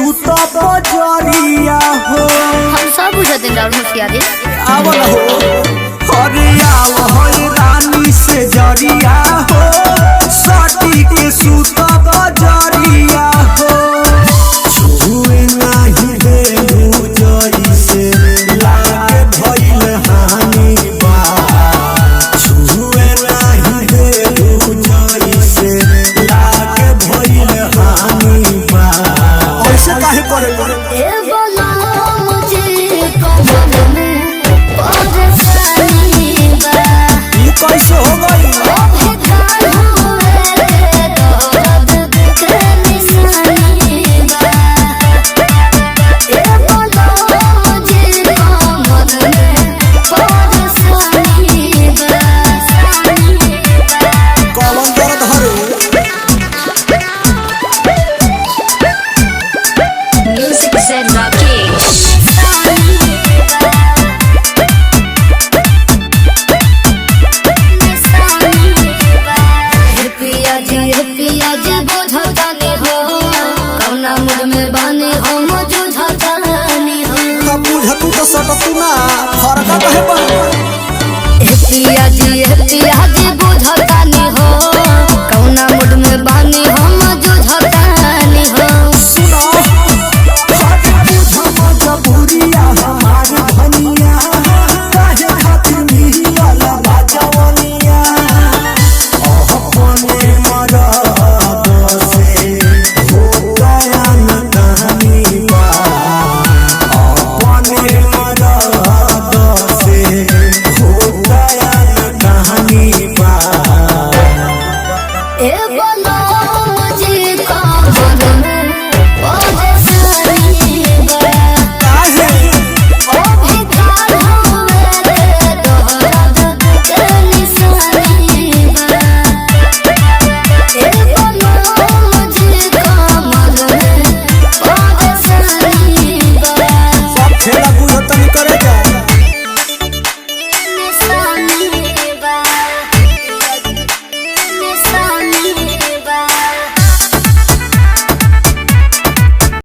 सूता बजरिया हो। हम सब बुझते हैं होशियारी आवल हो हरिया हो रानी से जरिया हो सटी के सूता बजरिया हो। छुए नाही दे जरी से लागे भइल हानि बा। छुए नाही दे जरी से लागे भइल हानि बा। ऐसे काहे करे ए बोला मुझे कमल में परेशानी बा। ये कैसे हो गई? पिया जी बुझता नहीं हो कौना मुड में बानी हम